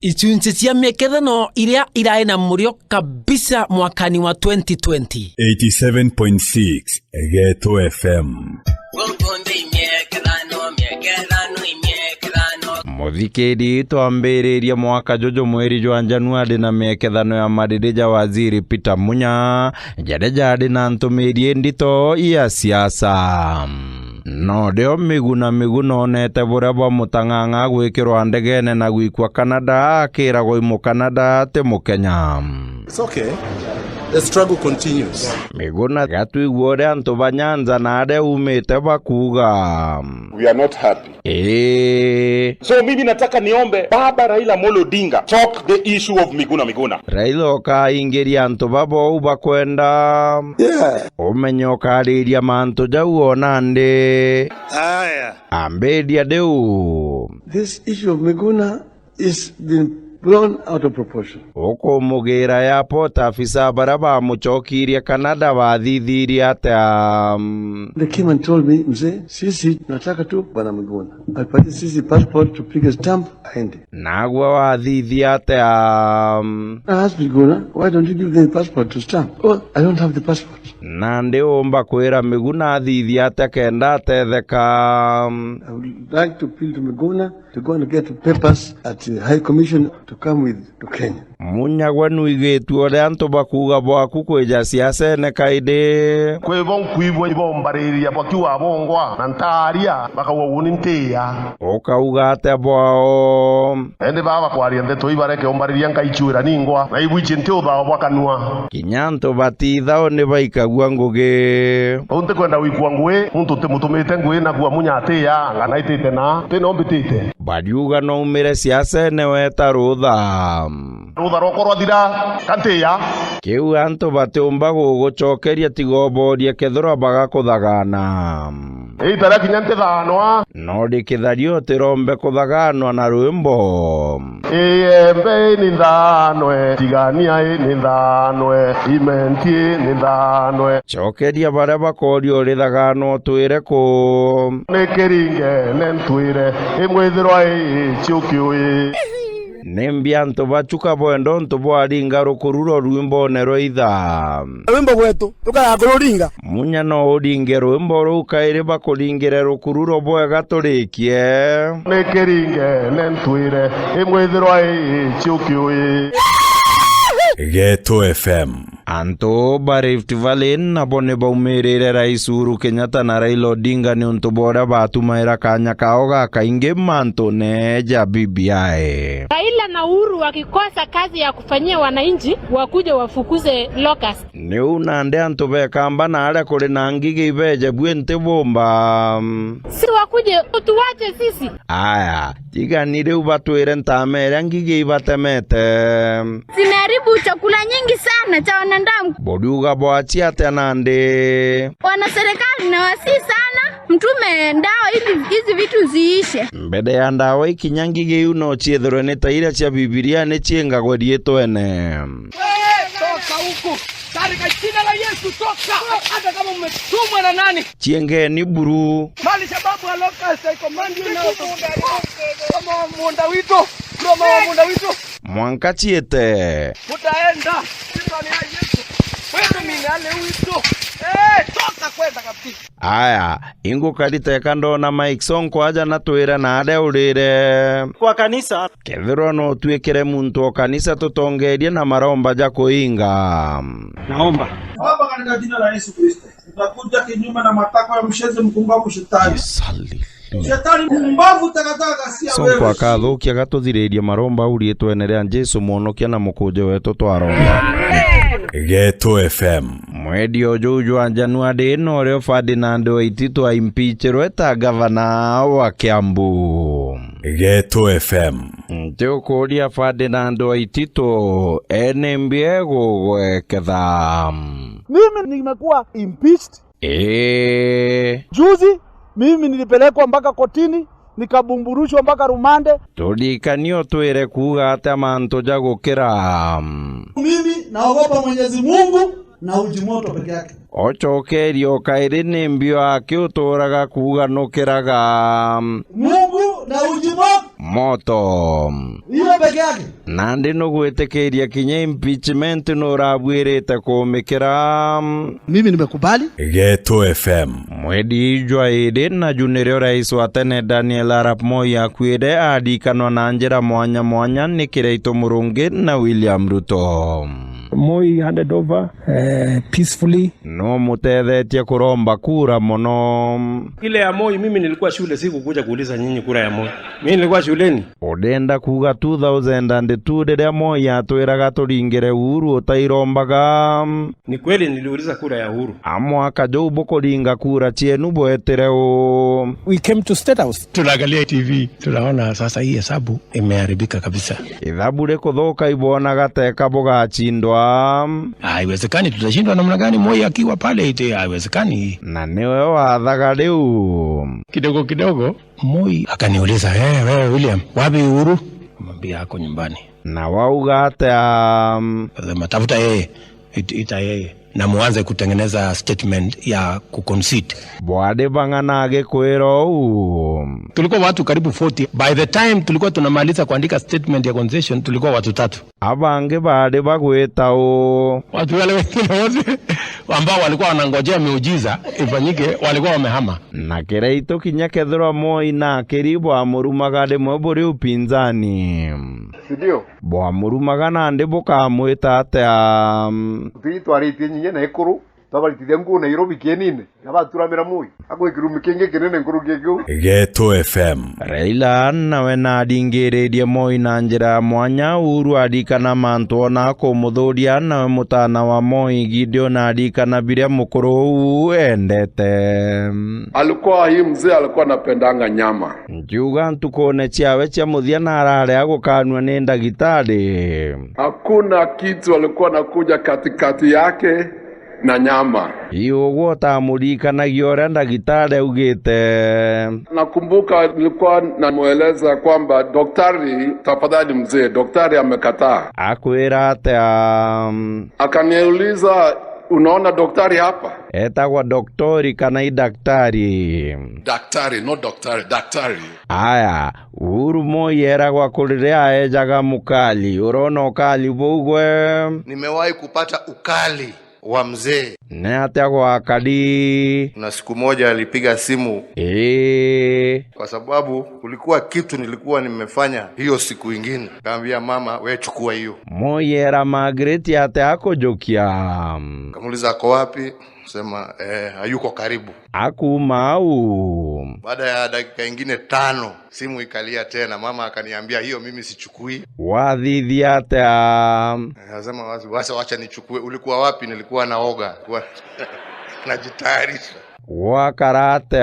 Ichunche cia Miekethano iria iraena murio kabisa mwakani wa 2020. 87.6 Getu FM. Muthikiri twambiriria mwaka jojo mweri jwa Januari na Miekethano ya madirija waziri Peter Munya jadeja na ntumiri ndito ya siasa. No deo miguna onete burabwa mutanganga gwikirwa ndegene na gwikwa Canada akiragwo imu Canada te mukenya. It's okay. The struggle continues. Miguna gatuigwore antu banyanza na ade umete bakuga. We are not happy. So mimi nataka niombe Baba Raila Molo Odinga talk the issue of Miguna. Raila oka ingeri antu babo ubakwenda. Yeah. Umenyoka ariria mantu jau onande. Aya. Ambedia deu. This issue of Miguna is been blown out of proportion. Oko mugira ya pota afisa baraba muchokiria Canada wathithiria ata They came and told me, mzee, sisi nataka tu bwana Miguna alipata sisi passport tupige stamp aende. Nagwa wathithia ata I asked Miguna, why don't you give them the passport to stamp? Oh, I don't have the passport. Nande omba kwera Miguna athithia ata kenda tetheka. I would like to appeal to Miguna to go and get papers at the High Commission to come with to Kenya. Munya gwanu igetu ore antu bakuga bwaku kweja siasa ne kaide Kwebon kuibwo ibombariria bakiwa bongwa na ntaria bakawunintia okauga ate bwao ende baba kwaria ndeto ibareke ombariria nkaichuira ningwa na ibwichi ntio thawo bwakanua kinyanto batithao ne baikagwa nguge onte kwenda wikwa ngwe muntu temutumite ngwe na gwa munya atia ngana itite na tenombitite bariuga no umire siasa ne weta rutha rokorwa thira kantia kiu antu batumba gugucokeria tigoboria kethura bagakuthagana itara kinyante thanwa no dikithario tirombe kuthaganwa na rwimbo embe ni thanwe tigania ni thanwe imentie ni thanwe cokeria baria bakorio rithagano twire ku nekeringe nentwire imwithirwa ciukiui Nembia antu bachuka bwendo ntu bwaringa rukururo rwimbo nero itha rwimbo gwetu tukayakururinga munya no uringe rwimbo rukaire bakuringire rukururo bwega turikie nekeringe nentwire imwithirwa ciukiui Getu FM. Anto Rift Valley na bone baumirire Rais Uhuru Kenyatta na Raila Odinga ni untu bora batumaira kanya kao gakaingi mantu neja BBI. Raila na Uhuru wakikosa kazi ya kufanyia wananchi wakuje wafukuze locust. Ni unande antu bekamba na ale kule na ngigi ibeje bwente bomba. Si wakuje tuwache sisi. Aya, tiganire ubatwire ntamere ngigi ibatemete. Zimeharibu chakula nyingi sana cha wanadamu. Bodiuga bwachi ate nande. Wana serikali na wasi sana mtume ndawa hizi vitu ziishe. Mbede ya ndawa ikinyangige uno chiethero ne taira cha Biblia ne chienga godieto ene. Toka huko katika jina la Yesu, toka hata kama umetumwa na nani. Chienge ni buru Mali sababu ya locust I command you now kama munda wito mwanka chiete utaenda jina la Yesu wewe minale wito toka kwenda kabisa. Aya ingo kalite kando na Mike Sonko aja na twira na ade urire Kwa kanisa kethiro no twikire muntu o kanisa tutongerie na maromba ja kuinga. naomba Baba katika jina la Yesu Kristo tutakuja kinyume na matakwa ya msheze mkumbavu shetani. Shetani mkumbavu takataka si wewe. Sonko akathukia gatuthiriria maromba urietwe nerea Jesu muonokia na mukuje wetu twaronda. Getu FM. Mwedi ojuju wa Januari no reo Ferdinand Waititu wa impeachero eta gavana wa Kiambu. Getu FM. Teo kuria Ferdinand Waititu enembie gugweketha. mimi nimekuwa impeached. Juzi mimi nilipelekwa mpaka kotini nikabumburushwa mpaka rumande. Tulikanio twire kuga ata manto jagukira. Mimi naogopa Mwenyezi Mungu na uji moto peke yake. Ochokerio kairi nembio akiuturaga kuga nukiraga Mungu na uji moto. moto. Hiyo peke yake. Nandi no gwetekeria kinya impeachment no rabwirite kumikira. Mimi nimekubali. Getu FM. Mwedi Jwaide na Junior Rais wa tene Daniel Arap Moi akwire adikanwa na njira mwanya ni Kirito Murungi na William Ruto. Moi handed over peacefully. No mutethetie kuromba kura mono. Ile ya Moi mimi nilikuwa shule, sikukuja kuuliza nyinyi kura ya Moi. Mimi nilikuwa shuleni. Odenda kuga 2002 rĩrĩa Moi atwĩraga tũringĩre Uhuru ũtairombaga. Ni kweli niliuliza kura ya Uhuru. Amwaka Joe kuringa kura chienu bwetere o. We came to State House. Tunaangalia TV. Tunaona sasa hii hesabu imeharibika kabisa. Ithabu rĩkũthũka ibonaga teka bũgachindwa. Haiwezekani, tutashindwa namna gani Moi akiwa pale ite? Haiwezekani. Na niwe wathaga rĩu. Kidogo Moi akaniuliza, wewe William, wapi Uhuru? Mwambia hako nyumbani. Na wauga ata tafuta yeye, ita yeye na muanze kutengeneza statement ya kuconcede. Bwade bangana agĩkwĩra ũũ. Tulikuwa watu karibu 40. By the time tulikuwa tunamaliza kuandika statement ya concession tulikuwa watu 3. Abange bade bagwĩta ũũ. Watu wale wengine wote ambao walikuwa wanangojea miujiza ifanyike walikuwa wamehama. Na Kirito kinya kethirwa Moi na kiribo amurumaga ndimwe buri upinzani. Ndio. Bo murumaga na ndimbo kamwita atia. Twitwarite nyinye na ikuru. Tabaritithia nguo na Nairobi kienine. Nabaturamira Moi. Agwikirumi kinge kinene nkuru gigiu. Getu FM. Raila nawe na adingĩrĩirie Moi na njĩra mwanya. Uhuru adikana mantu ona kũmũthũria nawe mũtana wa Moi Gideon adikana biria mũkũrũ endete. Alikuwa hii mzee alikuwa anapendanga nyama. Njuga ntukone chiawe chia muthia na arare gũkanua nĩ ndagĩtarĩ. Hakuna kitu alikuwa nakuja katikati yake na nyama. Iyo gota murikanagia ũrĩa ndagĩtarĩ augĩte. Nakumbuka nilikuwa namueleza kwamba daktari, tafadhali mzee, daktari amekataa. Akwĩra atia. Akaniuliza, unaona daktari hapa? Etagwa doktori kana daktari. Daktari, no daktari, daktari. Aya, Uhuru Moi eragwa kũrĩrĩa aejaga mukali. Urona ukali bugwe. Nimewahi kupata ukali wa mzee. Ne atagwa akali. Na siku moja alipiga simu. Kwa sababu kulikuwa kitu nilikuwa nimefanya hiyo siku ingine. Kaambia mama, wewe chukua hiyo. Moi era Margaret ate akojokia. Kamuuliza ako wapi? Sema hayuko karibu. Akuma au. Baada ya dakika ingine 5 simu ikalia tena. Mama akaniambia hiyo mimi sichukui. Wadhithi ate. Anasema wacha nichukue. Ulikuwa wapi? Nilikuwa naoga. Najitayarisha. Wakarate.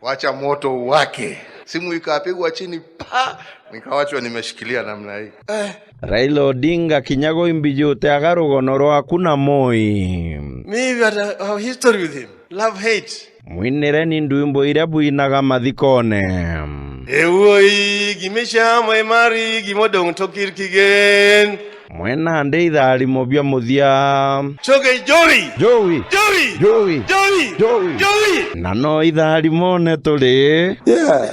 Wacha moto wake. Simu ikapigwa chini pa. Nikawachwa nimeshikilia namna hii. Raila Odinga kinyago imbijute agarugono rwaku na Moi. Maybe our history with him. Love hate. Mwinire ni ndwimbo iria buinaga mathikone. Ewoi gimesha mwemari gimodong tokirkigen. Mwena nde ithari mobia muthia. Choge Joey. Na no ithari mone tuli.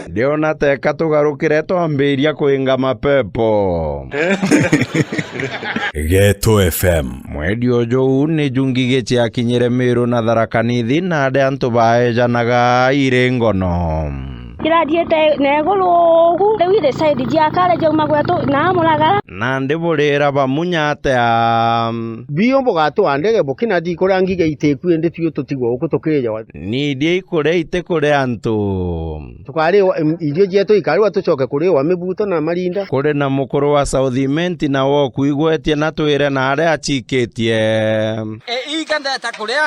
Ndiona teka tugarukire twambiria kuinga mapepo. Getu FM. Mwedi ojo ni jungige chia kinyere Meru na Tharaka-Nithi na ande antu baejanaga irengono. Kiradiete negulugu lewide side dia kale je magweto na mulagara na ndibulira bamunyate biombo gato andege bokina di korangige iteku ende tio totigwo okutokeja ni die ikore itekore antu tukare idio jeto ikari watucoke kuri wa mibuto na marinda kuri na mukuru wa Southiment na wo kuigwetie na twire na are achiketie ikanda takuria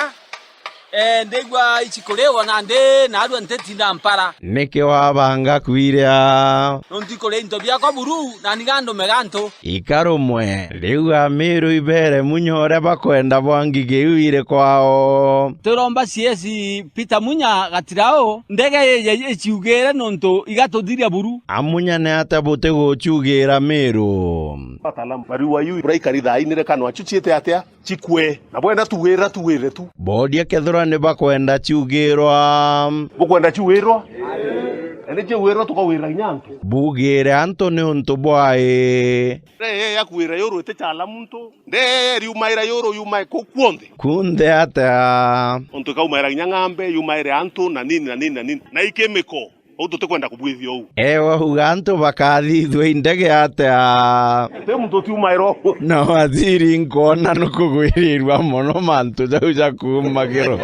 ndegwa ichikolewa na nde na adu ntetinda mpara niki wabanga kwiria nondikole into bya kwa buru na nigando meganto ikarumwe riu Meru ibere munyore bakwenda bwangige uire kwao turomba ciesi Peter Munya gatirao ndege ye echiugere nonto igatothiria buru amunya ne atabute gochugira Meru atalam bari wayu braikaritha inire kanwa chuchiete atia chikwe na bwenda tuwire tu bodia kethura ne bakwenda chugirwa bukwenda chuwirwa Eneje wera to ko wera nyanto. Bugere Anthony Untubwae. Ya kuwera yoro etechala muntu. Yumaira yoro yumai ko kuonde. Kunde ata. Onto ka umaira nyangambe yumaira Anto na nini. Na ikemeko. Oto tekwenda kubwithio u. Ewa huganto bakathithwe indege ata. Te muntu ti umairo. No waziri nkona no kugwirirwa mono mantu jauja kumagiro.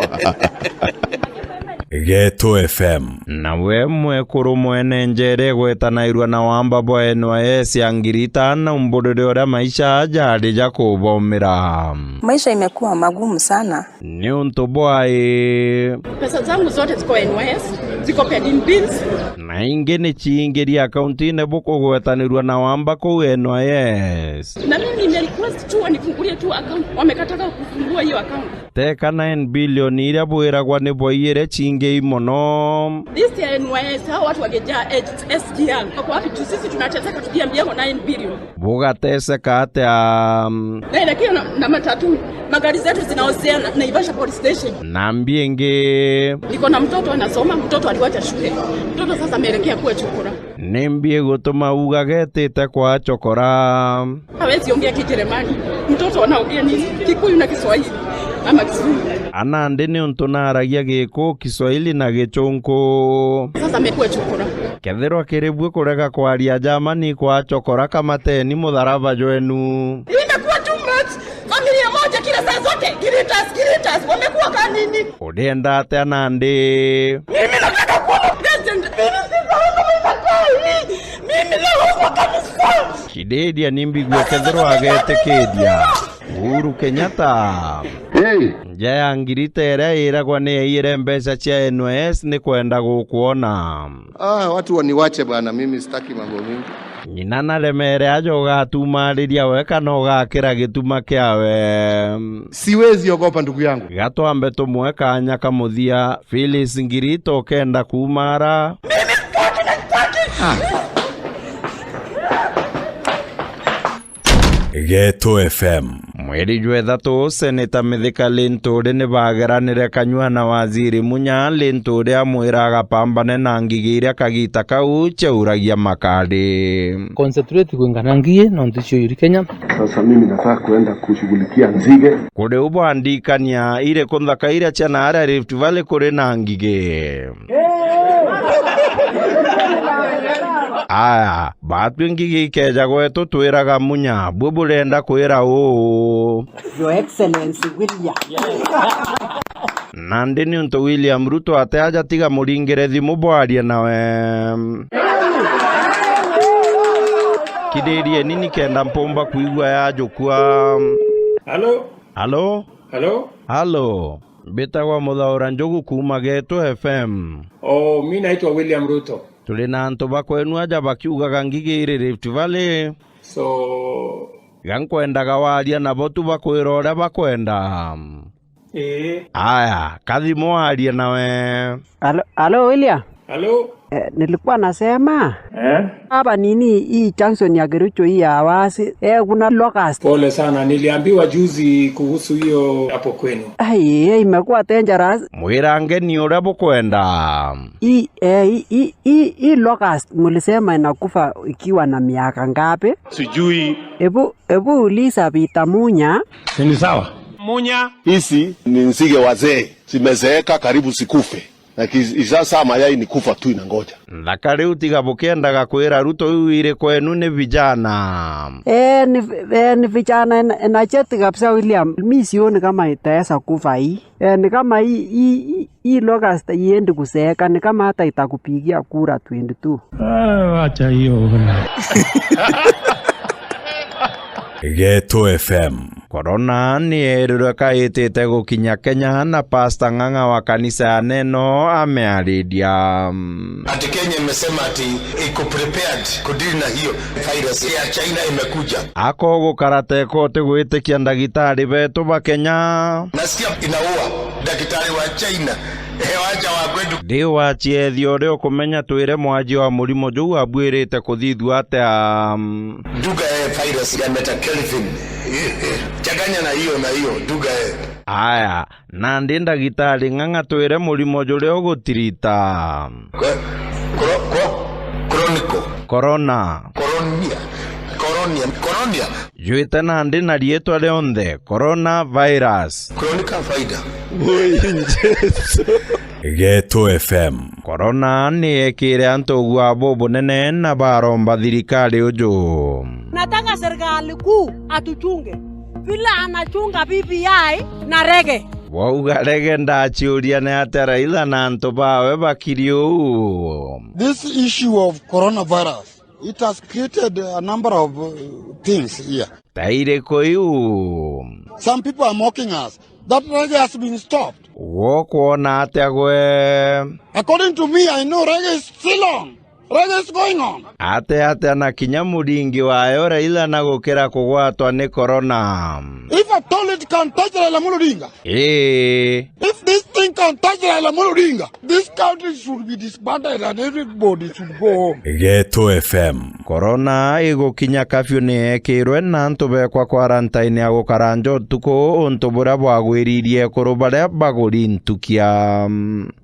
Getu FM. Na we mwekuru mwene njere gwetanairwa na wamba bwenwa esiangirita na umbodore ora maisha ajari ja kubomera. Maisha imekuwa magumu sana. Ni Untubwae. Pesa zangu zote ziko NYS, ziko pending bills. Na ingene chiingiri akaunti ne buko gwetanirwa na wamba ku NYS. Na mimi nimerequest tu wanifungulie tu account. Wamekataka kufungua hiyo account. Teka 9 billion iria bwiragwa ni boyire chinge mono. This NYS hao watu wageja SGR. Kwa wapi tu sisi tunateseka tukiambia 9 billion. Bugateseka ate na lakini na matatu magari zetu zinaozea na Naivasha police station. Naambie nge niko na mtoto anasoma, mtoto aliwacha shule. Mtoto sasa ameelekea kwa chokora. Nimbie gutuma ugagetete kwa chokora. Hawezi ongea Kijerumani. Mtoto anaongea ni Kikuyu na Kiswahili ama Kizungu. Anande ni untonaragia giko Kiswahili na Gichonko. Sasa amekuwa chokora. Kethero akirebwe kurega kwaria Germany kwa chokora kama teni mutharaba jwenu. Imekuwa too much. Familia moja kila saa zote Giritas wamekuwa kanini? Ulienda ate Anande. Mimi nataka kuwa president. Mimi leo kanisa. Kidedia nimbigwe kethero agete kedia. Uhuru Kenyatta. Hey. Jaya ngirita era kwa ne ire mbesa cha NYS ni kwenda kukuona. Watu waniwache bwana, mimi sitaki mambo mingi. Nyinana lemere ajo gatumariria weka no gakira gituma kiawe. Siwezi ogopa ndugu yangu. Gato ambe tumweka anya kamuthia Phyllis Ngirito kenda kumara. Mimi sitaki. Getu FM. Mweri jwethatu seneta Mithika Linturi ni bageranire kanywa na waziri Munya Linturi amwiraga pambane na ngigi iria kagita kau cheuragia makadi. Concentrate kuingana ngie na ndicho yuri Kenya. Sasa mimi nataka kuenda kushughulikia nzige. Kule ubo andikania ile konthaka iria chana ara Rift Valley kure na ngige. Aya, batu ngigi keja gwetu twiraga Munya bubulenda kwira o. Your Excellency William. Nandi ni unto William Ruto ate aja tiga muringire thimu bwaria nawe. Kiderie nini kenda mpomba kuigwa ya jukua. Halo. Betagwa Muthaura Njogu kuma Getu FM. Mimi naitwa William Ruto. Tuli na anto bakwenu aja bakiugaga ngigi iri Rift Valley. Gankwendaga waria na botu bakwira uria bakwenda. Aya, kathimo waria nawe. Halo William. Nilikuwa nasema hapa nini hii junction ya Gerucho hii ya Awasi kuna locust. Pole sana, niliambiwa juzi kuhusu hiyo hapo kwenu. Imekuwa dangerous. Mwirange ni ule bukwenda. Hii locust mulisema inakufa ikiwa na miaka ngapi? Sijui. Ebu uliza Pita Munya. Ni sawa. Munya. Hizi ni nzige wazee. Zimezeeka karibu sikufe. Isasa mayai ni kufa tu inangoja. Ndakari utiga bukendaga kwira Ruto uire kwenu ni vijana. Ni vijana na cheti kabisa William. Mimi sioni kama itaweza kufa hii. Ni kama hii locust iende kuseeka, ni kama hata itakupigia kura 22. Acha hiyo. Getu FM. Corona ni eruraka itete gukinya Kenya na Pastor Ng'ang'a wa kanisa Neno amearidia. Ati Kenya imesema ati iko prepared kudili na hiyo virus ya China imekuja. Ako gukarate kote gwitikia ndagitari betu ba Kenya. Nasikia inaua daktari wa China. Wacha wa kwetu. Ndiwa chiethio rio kumenya twire mwaji wa murimo juu abwirite kuthithu ate duga virus ya metakelvin. Chaganya na hiyo duga Aya, na ndagitari Ng'ang'a twire murimo juu rio gutirita. Corona. Coronia. Juita nandi na rieto leonde. Coronavirus. Chronic faida. Getu FM. Corona ni ekire antogu abobo nene na baromba thirikari uju. Nataka serikali kuu atuchunge. Vile anachunga BBI na rege. Wauga rege ndachiuria ne ateraila na antobawe bakiriu. This issue of coronavirus, it has created a number of things here. Taire koyu. Some people are mocking us. That reggae has been stopped. Wokuona ategwe. According to me, I know reggae is still on. Reggae is going on. Ate na kinyamuringi wayo Raila na gukira kugwatwa ni corona. If a toilet can touch Raila Odinga. If this thing can touch Raila Odinga, this country should be disbanded and everybody should go home. Getu FM. Corona igukinya kafyu ni ekirwe na ntube kwa quarantine ya gukaranjo tuko ntubura bwagwiririe kurubare baguri ntukia.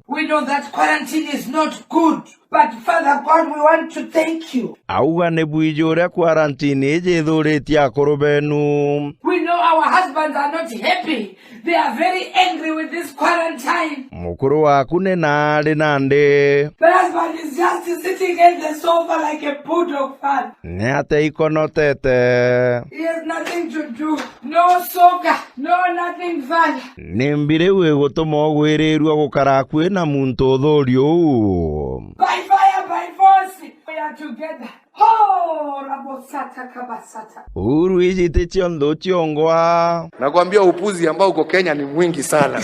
We know that quarantine is not good, but Father God, we want to thank you. Auga ne buijore quarantine jethuritia kurubenu. We know our husbands are not happy. They are very angry with this quarantine. Mukuru waku ne nari nande. My husband is just sitting in the sofa like a bulldog fan. Ne ate ikonotete. He has nothing to do. No soccer, no nothing fun. Nembire we gutuma gwirirwa gukarakwe na muntu thorio. By fire, by force, we are together. Oh, rabosata kabasata. Uru hizi tichiondo chiongwa. Nakwambia upuzi ambao uko Kenya ni mwingi sana.